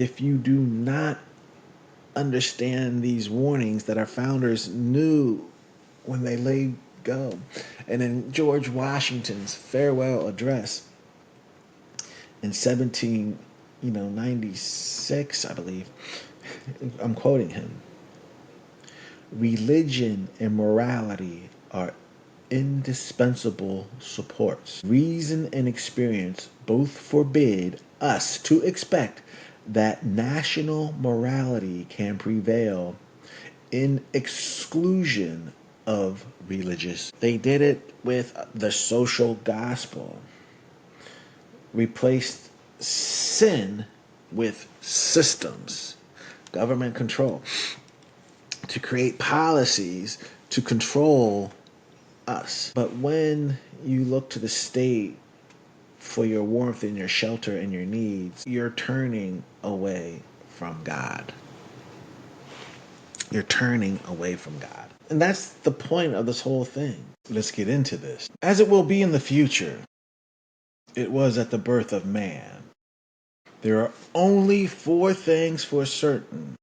If you do not understand these warnings that our founders knew when they laid go, and in George Washington's farewell address in 1796, I believe, I'm quoting him, religion and morality are indispensable supports. Reason and experience both forbid us to expect that national morality can prevail in exclusion of religious. They did it with the social gospel, replaced sin with systems, government control, to create policies to control us. But when you look to the state for your warmth and your shelter and your needs, you're turning away from God. You're turning away from God. And that's the point of this whole thing. Let's get into this. As it will be in the future, it was at the birth of man. There are only four things for certain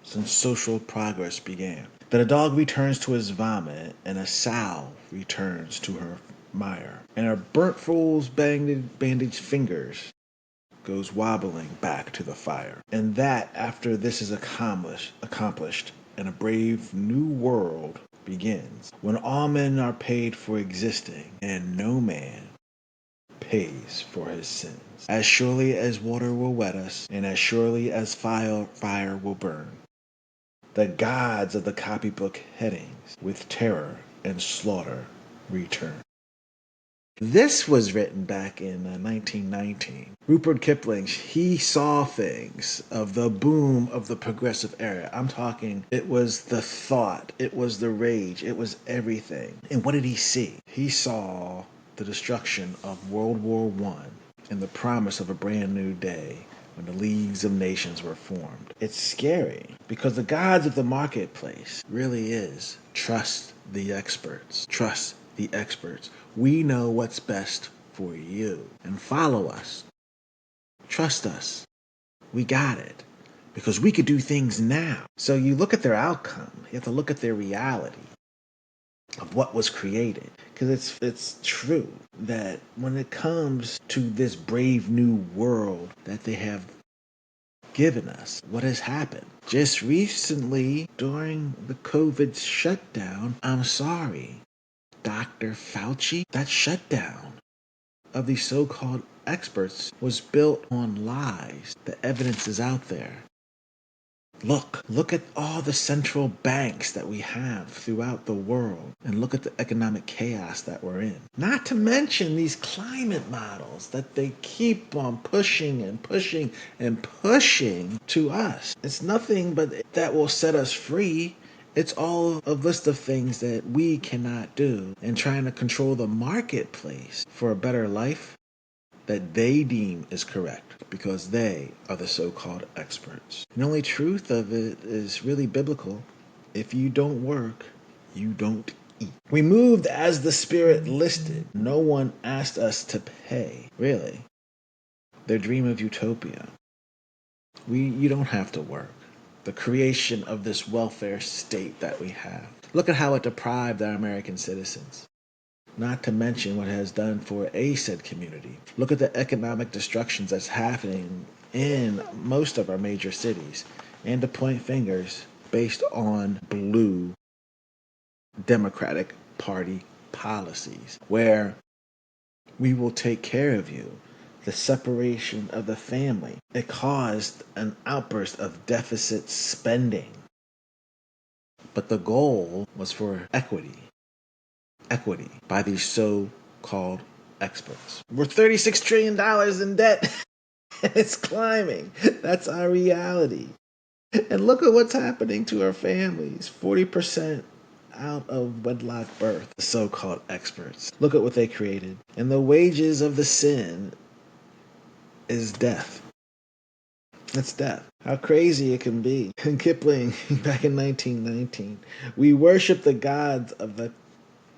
since social progress began: that a dog returns to his vomit, and a sow returns to her mire, and a burnt fool's bandaged fingers goes wobbling back to the fire. And that after this is accomplished, and a brave new world begins, when all men are paid for existing, and no man pays for his sins. As surely as water will wet us, and as surely as fire will burn, the gods of the copybook headings with terror and slaughter return. This was written back in 1919. Rudyard Kipling, he saw things of the boom of the progressive era. I'm talking, it was the thought, it was the rage, it was everything. And what did he see? He saw the destruction of World War I and the promise of a brand new day when the leagues of nations were formed. It's scary because the gods of the marketplace really is trust the experts. Trust the experts. We know what's best for you, and follow us. Trust us. We got it. Because we could do things now. So you look at their outcome. You have to look at their reality of what was created. Because it's true that when it comes to this brave new world that they have given us, what has happened? Just recently, during the COVID shutdown, I'm sorry, Dr. Fauci, that shutdown of these so-called experts was built on lies. The evidence is out there. Look at all the central banks that we have throughout the world, and look at the economic chaos that we're in. Not to mention these climate models that they keep on pushing and pushing and pushing to us. It's nothing but that will set us free. It's all a list of things that we cannot do, and trying to control the marketplace for a better life that they deem is correct because they are the so-called experts. And the only truth of it is really biblical. If you don't work, you don't eat. We moved as the Spirit listed. No one asked us to pay. Really. Their dream of utopia. You don't have to work. The creation of this welfare state that we have. Look at how it deprived our American citizens. Not to mention what it has done for a said community. Look at the economic destructions that's happening in most of our major cities, and to point fingers based on blue Democratic Party policies, where we will take care of you. The separation of the family. It caused an outburst of deficit spending. But the goal was for equity by these so-called experts. We're $36 trillion in debt. And it's climbing. That's our reality. And look at what's happening to our families. 40% out of wedlock birth, the so-called experts. Look at what they created. And the wages of the sin is death. It's death. How crazy it can be. And Kipling, back in 1919, we worship the gods of the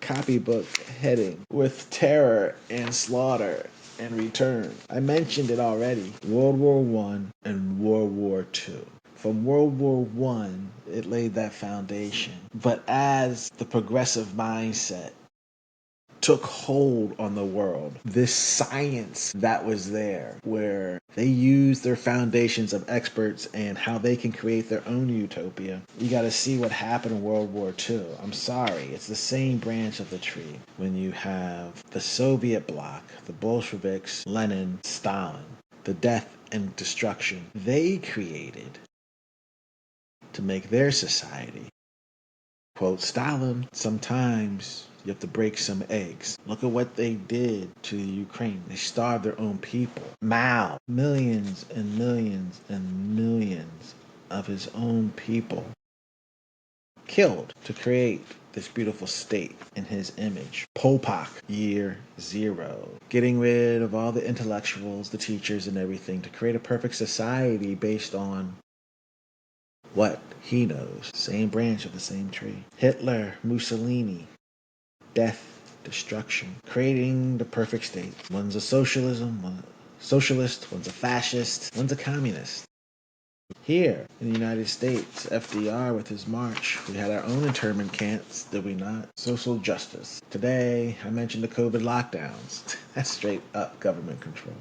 copybook heading with terror and slaughter and return. I mentioned it already. World War One and World War Two. From World War One, it laid that foundation. But as the progressive mindset took hold on the world, this science that was there, where they used their foundations of experts and how they can create their own utopia. You got to see what happened in World War II. I'm sorry, it's the same branch of the tree. When you have the Soviet bloc, the Bolsheviks, Lenin, Stalin, the death and destruction they created to make their society. Quote Stalin, sometimes you have to break some eggs. Look at what they did to Ukraine. They starved their own people. Mao, millions and millions and millions of his own people killed to create this beautiful state in his image. Pol Pot, year zero. Getting rid of all the intellectuals, the teachers, and everything to create a perfect society based on what he knows. Same branch of the same tree. Hitler, Mussolini, death, destruction, creating the perfect state. One's a socialist, one's a fascist, one's a communist. Here in the United States, FDR with his march, we had our own internment camps, did we not? Social justice. Today, I mentioned the COVID lockdowns. That's straight up government control.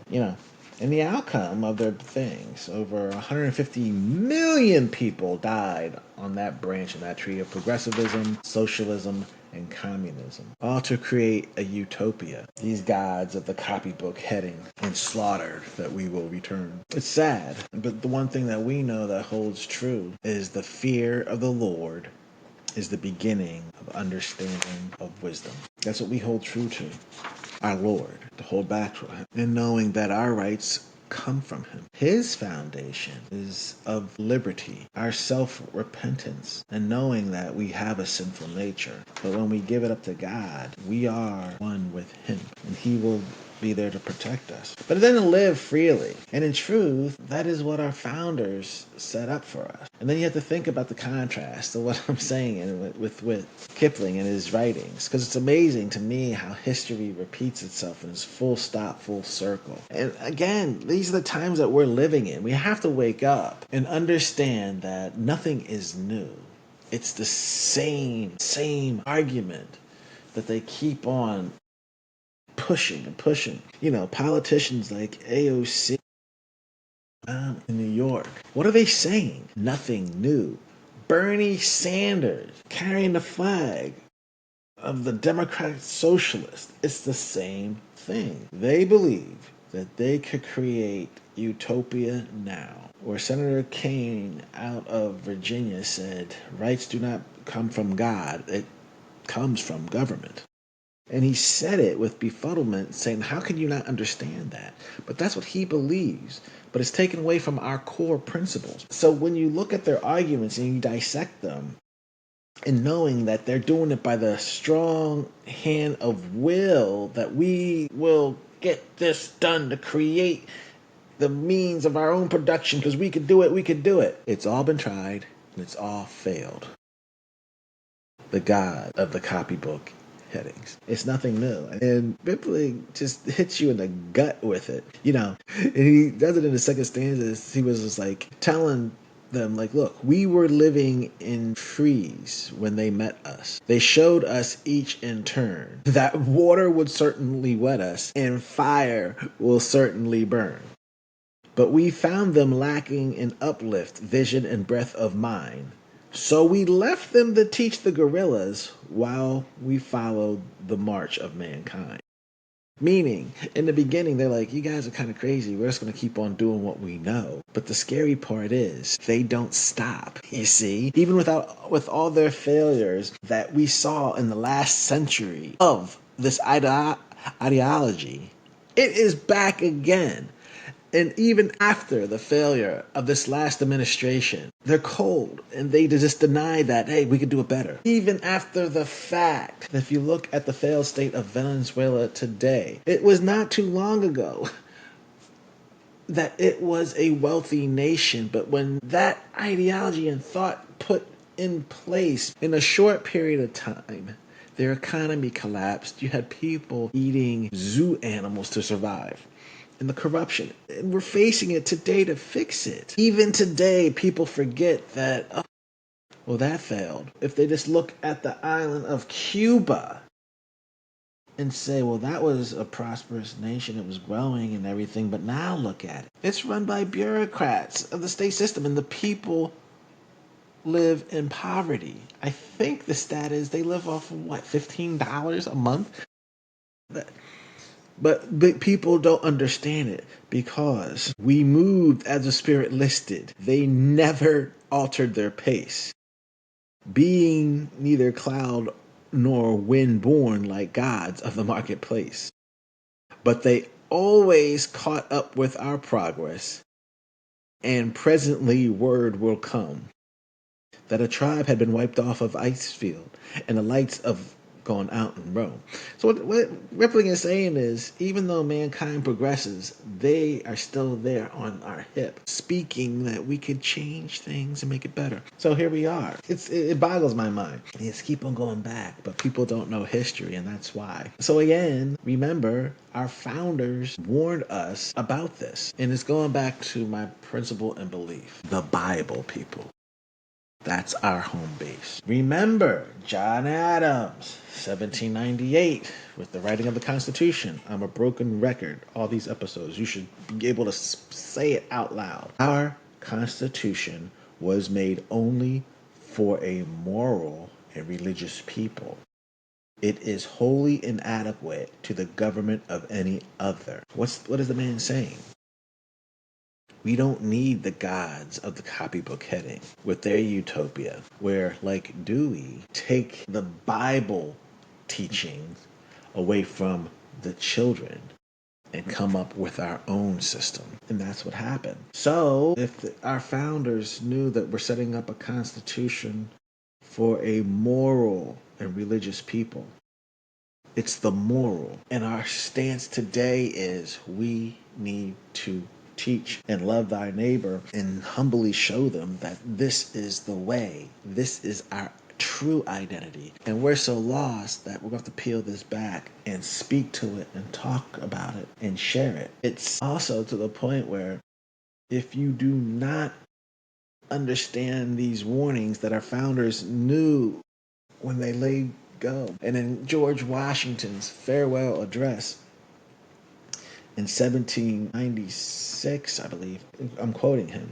And the outcome of their things, over 150 million people died on that branch in that tree of progressivism, socialism, and communism, all to create a utopia. These gods of the copybook heading and slaughtered that we will return. It's sad, but the one thing that we know that holds true is the fear of the Lord is the beginning of understanding of wisdom. That's what we hold true to. Our Lord, to hold back to Him, and knowing that our rights come from Him. His foundation is of liberty, our self-repentance, and knowing that we have a sinful nature. But when we give it up to God, we are one with Him, and He will be there to protect us. But then to live freely. And in truth, that is what our founders set up for us. And then you have to think about the contrast of what I'm saying with Kipling and his writings. Because it's amazing to me how history repeats itself and is full stop, full circle. And again, these are the times that we're living in. We have to wake up and understand that nothing is new. It's the same argument that they keep on pushing and pushing. Politicians like AOC in New York. What are they saying? Nothing new. Bernie Sanders carrying the flag of the Democratic Socialist. It's the same thing. They believe that they could create utopia now. Where Senator Kane out of Virginia said, rights do not come from God, it comes from government. And he said it with befuddlement, saying, how can you not understand that? But that's what he believes. But it's taken away from our core principles. So when you look at their arguments and you dissect them, and knowing that they're doing it by the strong hand of will, that we will get this done to create the means of our own production because we could do it. It's all been tried and it's all failed. The God of the copybook headings. It's nothing new. And Kipling just hits you in the gut with it. And he does it in the second stanza. He was just like telling them, like, look, we were living in trees when they met us. They showed us each in turn that water would certainly wet us and fire will certainly burn. But we found them lacking in uplift, vision, and breadth of mind. So we left them to teach the gorillas while we followed the march of mankind. Meaning, in the beginning, they're like, you guys are kind of crazy. We're just going to keep on doing what we know. But the scary part is, they don't stop. You see? Even with all their failures that we saw in the last century of this ideology, it is back again. And even after the failure of this last administration, they're cold and they just deny that, hey, we could do it better. Even after the fact, if you look at the failed state of Venezuela today, it was not too long ago that it was a wealthy nation. But when that ideology and thought put in place in a short period of time, Their economy collapsed. You had people eating zoo animals to survive. And the corruption. And we're facing it today to fix it. Even today, people forget that, oh, well, that failed. If they just look at the island of Cuba and say, well, that was a prosperous nation, it was growing and everything, but now look at it. It's run by bureaucrats of the state system, and the people live in poverty. I think the stat is they live off of what, $15 a month? But people don't understand it because we moved as the Spirit listed. They never altered their pace, being neither cloud nor wind born like gods of the marketplace. But they always caught up with our progress, and presently word will come that a tribe had been wiped off of Icefield, and the lights of gone out in Rome. So what Rippling is saying is, even though mankind progresses, they are still there on our hip, speaking that we could change things and make it better. So here we are. It boggles my mind. It's keep on going back, but people don't know history, and that's why. So again, remember, our founders warned us about this, and it's going back to my principle and belief: the Bible, people. That's our home base. Remember, John Adams, 1798, with the writing of the Constitution. I'm a broken record. All these episodes, you should be able to say it out loud. Our Constitution was made only for a moral and religious people. It is wholly inadequate to the government of any other. What is the man saying? We don't need the gods of the copybook heading with their utopia, where, like Dewey, take the Bible teachings away from the children and come up with our own system. And that's what happened. So, if our founders knew that we're setting up a constitution for a moral and religious people, it's the moral. And our stance today is we need to teach and love thy neighbor and humbly show them that this is the way. This is our true identity. And we're so lost that we're going to have to peel this back and speak to it and talk about it and share it. It's also to the point where if you do not understand these warnings that our founders knew when they laid go. And in George Washington's farewell address in 1796, I believe, I'm quoting him,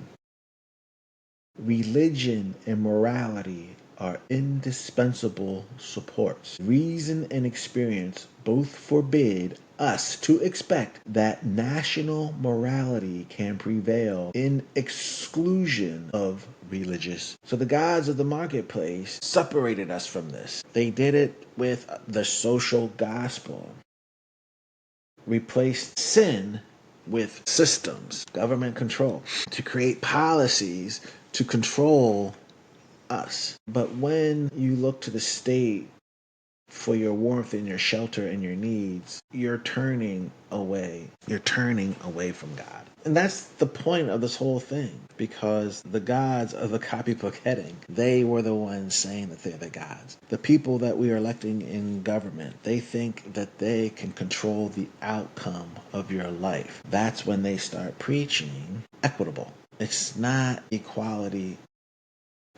religion and morality are indispensable supports. Reason and experience both forbid us to expect that national morality can prevail in exclusion of religious. So the gods of the marketplace separated us from this. They did it with the social gospel, replaced sin with systems, government control, to create policies to control us. But when you look to the state for your warmth and your shelter and your needs, you're turning away. You're turning away from God. And that's the point of this whole thing, because the gods of the copybook heading, they were the ones saying that they're the gods. The people that we are electing in government, they think that they can control the outcome of your life. That's when they start preaching equitable. It's not equality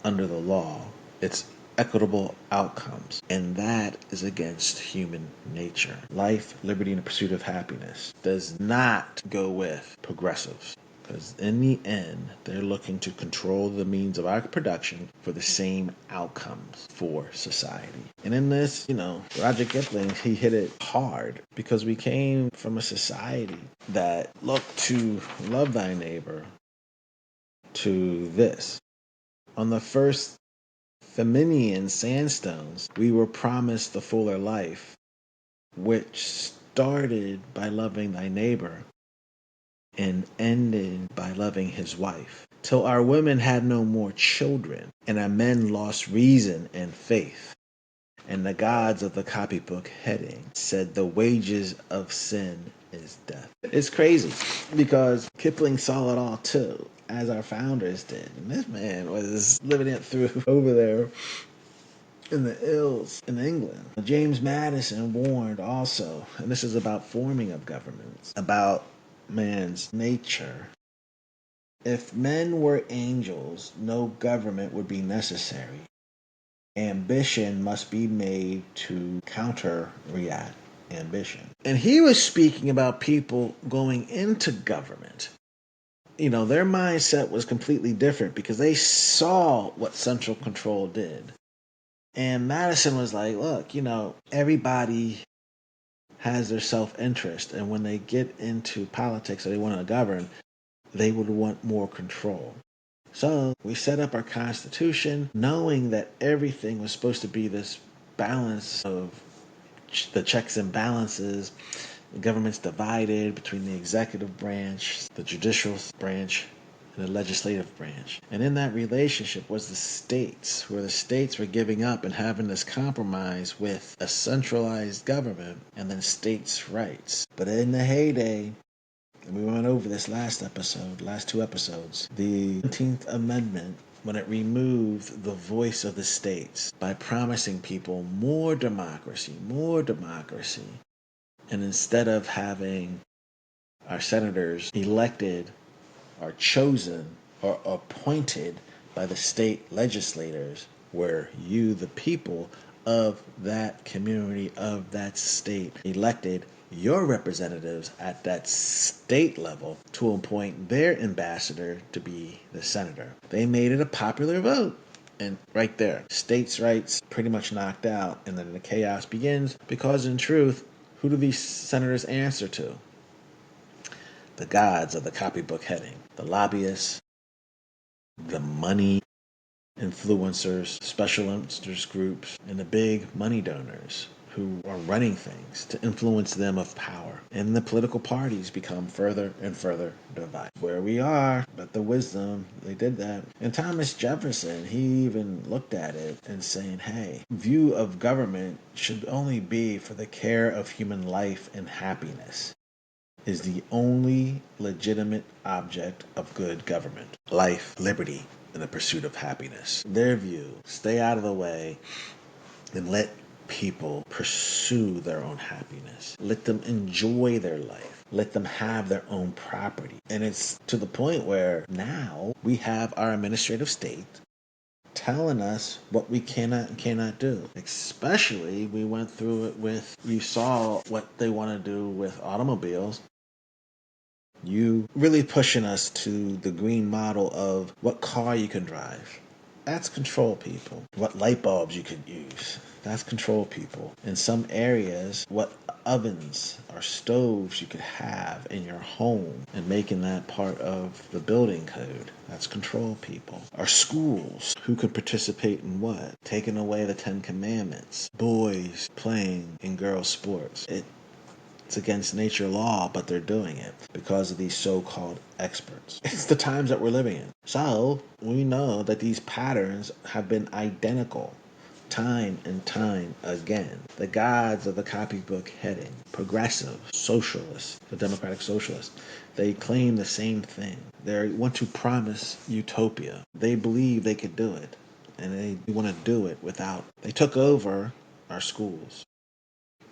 under the law. It's equitable outcomes. And that is against human nature. Life, liberty, and the pursuit of happiness does not go with progressives. Because in the end, they're looking to control the means of our production for the same outcomes for society. And in this, Rudyard Kipling, he hit it hard, because we came from a society that looked to love thy neighbor to this. On the first Feminian sandstones, we were promised the fuller life, which started by loving thy neighbor and ended by loving his wife, till our women had no more children, and our men lost reason and faith. And the gods of the copybook heading said the wages of sin is death. It's crazy, because Kipling saw it all too, as our founders did. And this man was living it through over there in the ills in England. James Madison warned also, and this is about forming of governments, about man's nature. If men were angels, no government would be necessary. Ambition must be made to counter-react ambition. And he was speaking about people going into government. Their mindset was completely different because they saw what central control did. And Madison was like, look, everybody has their self-interest. And when they get into politics or they want to govern, they would want more control. So we set up our Constitution knowing that everything was supposed to be this balance of the checks and balances. The government's divided between the executive branch, the judicial branch, and the legislative branch. And in that relationship was the states, where the states were giving up and having this compromise with a centralized government and then states' rights. But in the heyday, and we went over this last two episodes, the 19th Amendment, when it removed the voice of the states by promising people more democracy, and instead of having our senators elected or chosen or appointed by the state legislators, where you, the people of that community, of that state, elected your representatives at that state level to appoint their ambassador to be the senator. They made it a popular vote. And right there, states' rights pretty much knocked out, and then the chaos begins because, in truth, who do these senators answer to? The gods of the copybook heading, the lobbyists, the money influencers, special interest groups, and the big money donors who are running things to influence them of power. And the political parties become further and further divided. Where we are, but the wisdom, they did that. And Thomas Jefferson, he even looked at it and saying, hey, view of government should only be for the care of human life and happiness. Is the only legitimate object of good government. Life, liberty, and the pursuit of happiness. Their view, stay out of the way and let people pursue their own happiness. Let them enjoy their life. Let them have their own property. And it's to the point where now we have our administrative state telling us what we cannot and cannot do. Especially, we went through it you saw what they want to do with automobiles. You really pushing us to the green model of what car you can drive. That's control people. What light bulbs you could use. That's control people. In some areas, what ovens or stoves you could have in your home and making that part of the building code. That's control people. Our schools, who could participate in what? Taking away the 10 Commandments. Boys playing in girls' sports. It's against nature law, but they're doing it because of these so-called experts. It's the times that we're living in. So we know that these patterns have been identical time and time again. The gods of the copybook heading, progressive, socialists, the democratic socialists, they claim the same thing. They want to promise utopia. They believe they could do it, and they want to do it without. They took over our schools.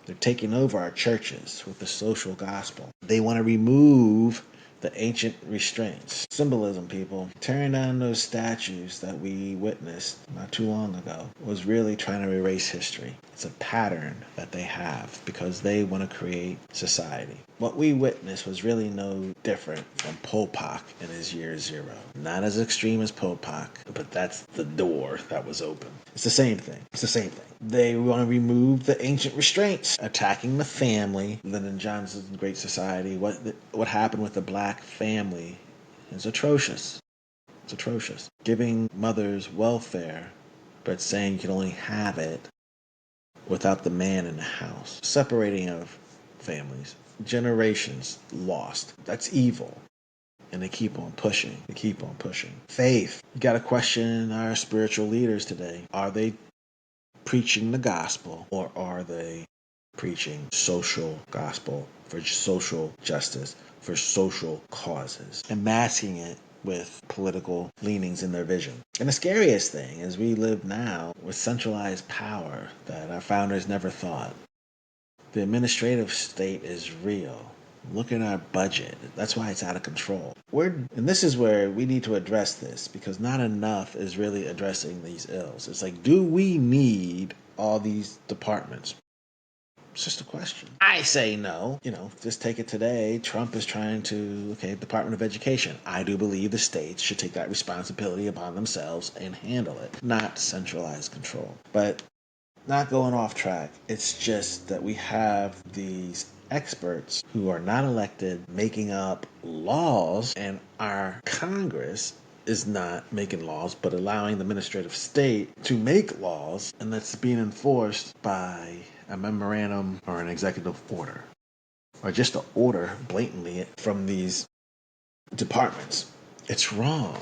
They're taking over our churches with the social gospel. They want to remove the ancient restraints. Symbolism, people. Tearing down those statues that we witnessed not too long ago was really trying to erase history. It's a pattern that they have because they want to create society. What we witnessed was really no different from Pol Pot in his year zero. Not as extreme as Pol Pot, but that's the door that was open. It's the same thing. They want to remove the ancient restraints, attacking the family. Lyndon Johnson's Great Society. What happened with the black family is atrocious. It's atrocious. Giving mothers welfare, but saying you can only have it without the man in the house. Separating of families. Generations lost. That's evil. And they keep on pushing. Faith. You got to question our spiritual leaders today. Are they preaching the gospel, or are they preaching social gospel for social justice, for social causes, and masking it with political leanings in their vision. And the scariest thing is we live now with centralized power that our founders never thought. The administrative state is real. Look at our budget. That's why it's out of control. And this is where we need to address this, because not enough is really addressing these ills. It's like, do we need all these departments? It's just a question. I say no. Just take it today. Trump is trying to, Department of Education. I do believe the states should take that responsibility upon themselves and handle it, not centralized control. But not going off track. It's just that we have these experts who are not elected making up laws, and our Congress is not making laws but allowing the administrative state to make laws, and that's being enforced by a memorandum or an executive order, or just an order blatantly from these departments. It's wrong.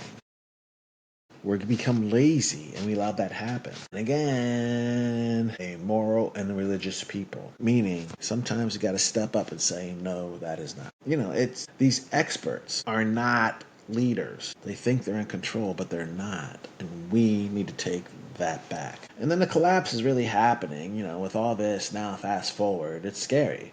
We become lazy and we allow that happen. And again, a moral and religious people. Meaning, sometimes you got to step up and say, no, that is not. It's these experts are not leaders. They think they're in control, but they're not. And we need to take that back. And then the collapse is really happening, with all this now, fast forward. It's scary.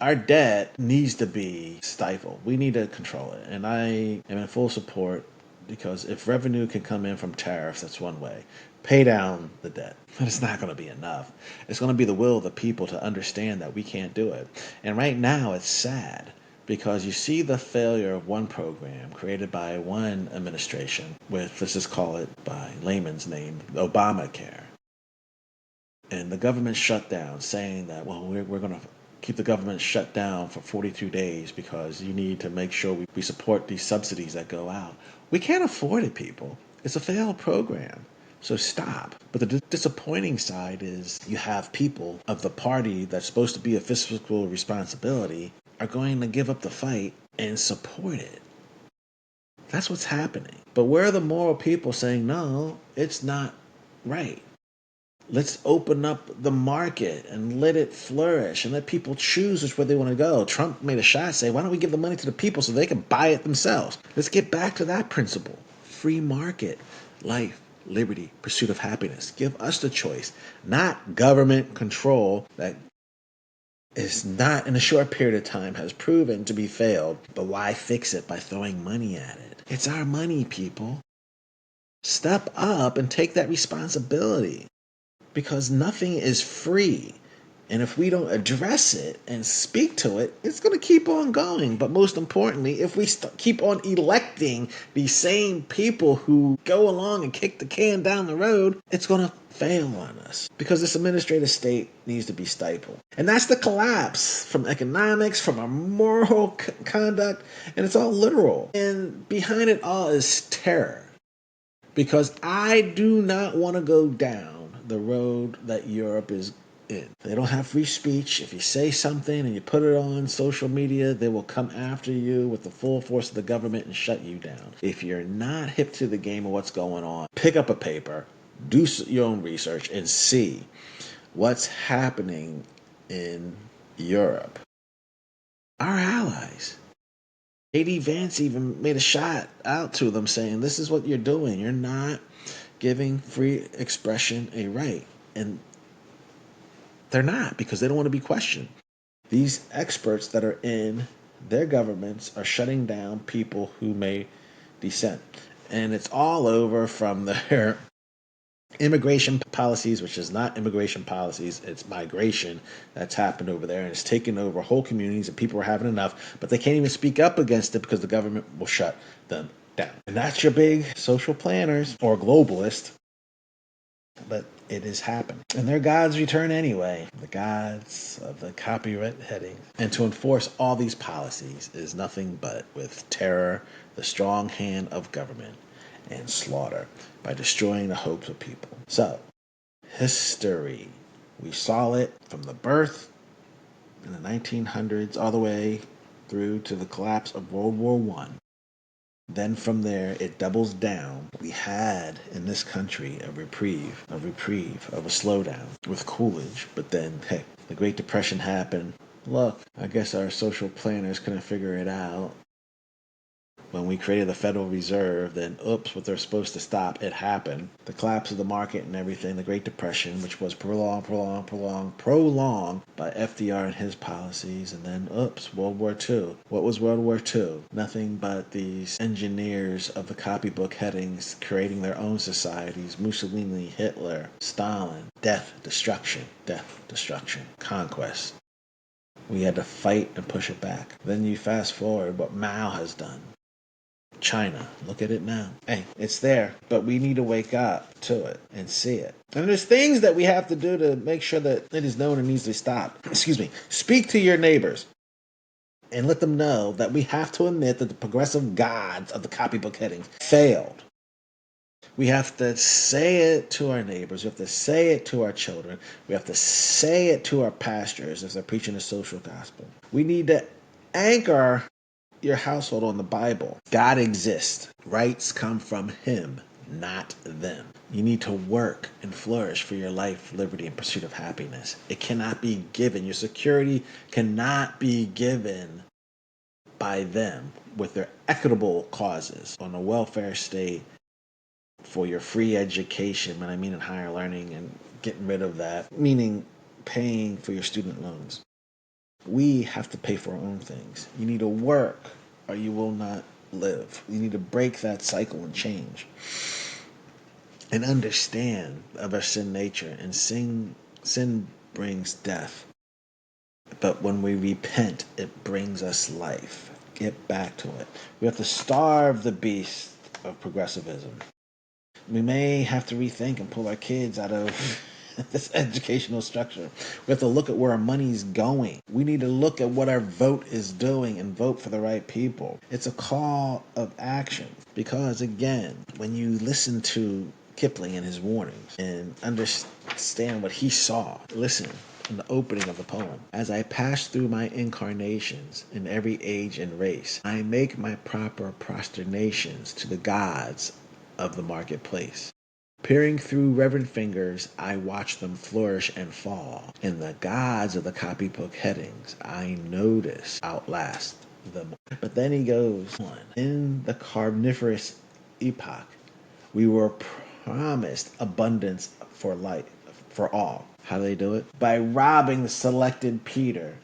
Our debt needs to be stifled. We need to control it. And I am in full support, because if revenue can come in from tariffs, that's one way. Pay down the debt. But it's not going to be enough. It's going to be the will of the people to understand that we can't do it. And right now it's sad, because you see the failure of one program created by one administration with, let's just call it by layman's name, Obamacare. And the government shut down, saying that, well, we're going to keep the government shut down for 42 days because you need to make sure we support these subsidies that go out. We can't afford it, people. It's a failed program. So stop. But the disappointing side is you have people of the party that's supposed to be a fiscal responsibility are going to give up the fight and support it. That's what's happening. But where are the moral people saying, no, it's not right? Let's open up the market and let it flourish and let people choose which way they want to go. Trump made a shot, say, why don't we give the money to the people so they can buy it themselves? Let's get back to that principle. Free market, life, liberty, pursuit of happiness. Give us the choice, not government control that is not in a short period of time has proven to be failed. But why fix it by throwing money at it? It's our money, people. Step up and take that responsibility. Because nothing is free. And if we don't address it and speak to it, it's going to keep on going. But most importantly, if we keep on electing these same people who go along and kick the can down the road, it's going to fail on us. Because this administrative state needs to be stifled. And that's the collapse from economics, from our moral conduct, and it's all literal. And behind it all is terror. Because I do not want to go down the road that Europe is in. They don't have free speech. If you say something and you put it on social media, they will come after you with the full force of the government and shut you down. If you're not hip to the game of what's going on, pick up a paper, do your own research, and see what's happening in Europe. Our allies. J.D. Vance even made a shot out to them saying, this is what you're doing. You're not giving free expression a right. And they're not, because they don't want to be questioned. These experts that are in their governments are shutting down people who may dissent. And it's all over from their immigration policies, which is not immigration policies, it's migration that's happened over there, and it's taken over whole communities, and people are having enough, but they can't even speak up against it because the government will shut them down. And that's your big social planners or globalists, but it is happening. And their gods return anyway, the gods of the copyright heading. And to enforce all these policies is nothing but with terror, the strong hand of government, and slaughter by destroying the hopes of people. So, history. We saw it from the birth in the 1900s all the way through to the collapse of World War I. Then from there, it doubles down. We had in this country a reprieve of a slowdown with Coolidge. But then, hey, the Great Depression happened. Look, I guess our social planners couldn't figure it out. When we created the Federal Reserve, then oops, what they're supposed to stop, it happened. The collapse of the market and everything, the Great Depression, which was prolonged by FDR and his policies, and then oops, World War II. What was World War II? Nothing but these engineers of the copybook headings creating their own societies. Mussolini, Hitler, Stalin, death, destruction, conquest. We had to fight and push it back. Then you fast forward what Mao has done. China, look at it now. Hey, it's there, but we need to wake up to it and see it. And there's things that we have to do to make sure that it is known and needs to stop. Excuse me. Speak to your neighbors and let them know that we have to admit that the progressive gods of the copybook headings failed. We have to say it to our neighbors. We have to say it to our children. We have to say it to our pastors as they're preaching the social gospel. We need to anchor your household on the Bible. God exists. Rights come from Him, not them. You need to work and flourish for your life, liberty, and pursuit of happiness. It cannot be given. Your security cannot be given by them with their equitable causes on a welfare state for your free education, and I mean in higher learning, and getting rid of that, meaning paying for your student loans. We have to pay for our own things. You need to work or you will not live. You need to break that cycle and change. And understand of our sin nature. And sin brings death. But when we repent, it brings us life. Get back to it. We have to starve the beast of progressivism. We may have to rethink and pull our kids out of this educational structure. We have to look at where our money's going. We need to look at what our vote is doing and vote for the right people. It's a call of action. Because again, when you listen to Kipling and his warnings and understand what he saw, listen in the opening of the poem. As I pass through my incarnations in every age and race, I make my proper prosternations to the gods of the marketplace. Peering through reverent fingers, I watch them flourish and fall. And the gods of the copybook headings, I notice outlast them. But then he goes on. In the Carnivorous epoch, we were promised abundance for life, for all. How do they do it? By robbing the selected Peter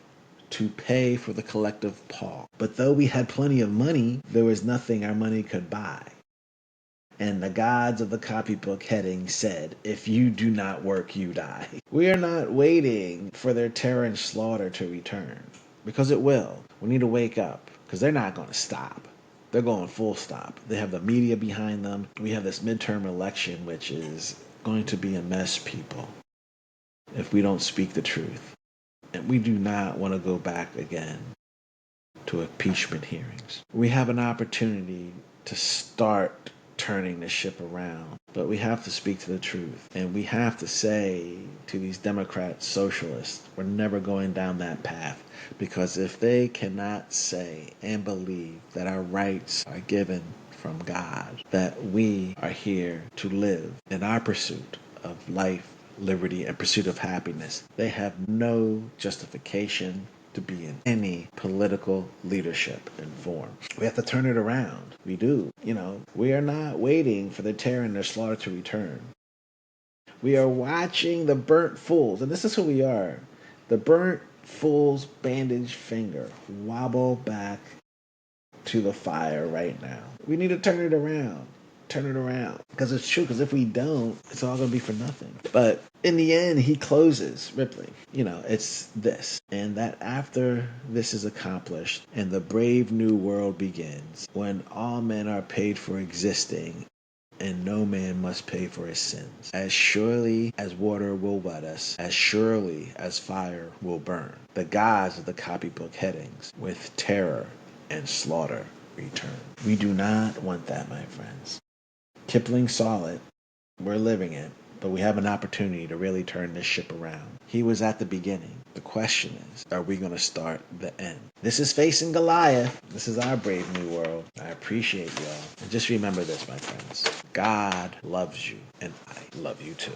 to pay for the collective Paul. But though we had plenty of money, there was nothing our money could buy. And the gods of the copybook heading said, if you do not work, you die. We are not waiting for their terror and slaughter to return, because it will. We need to wake up, because they're not going to stop. They're going full stop. They have the media behind them. We have this midterm election, which is going to be a mess, people, if we don't speak the truth. And we do not want to go back again to impeachment hearings. We have an opportunity to start turning the ship around. But we have to speak to the truth. And we have to say to these Democrat socialists, we're never going down that path. Because if they cannot say and believe that our rights are given from God, that we are here to live in our pursuit of life, liberty, and pursuit of happiness, they have no justification to be in any political leadership and form. We have to turn it around. We do. We are not waiting for the terror and their slaughter to return. We are watching the burnt fools, and this is who we are. The burnt fool's bandaged finger wobble back to the fire right now. We need to turn it around. Turn it around. Because it's true, because if we don't, it's all going to be for nothing. But in the end, he closes Ripley. It's this. And that after this is accomplished and the brave new world begins, when all men are paid for existing and no man must pay for his sins. As surely as water will wet us, as surely as fire will burn, the gods of the copybook headings with terror and slaughter return. We do not want that, my friends. Kipling saw it. We're living it. But we have an opportunity to really turn this ship around. He was at the beginning. The question is, are we going to start the end? This is Facing Goliath. This is our brave new world. I appreciate y'all. And just remember this, my friends. God loves you, and I love you too.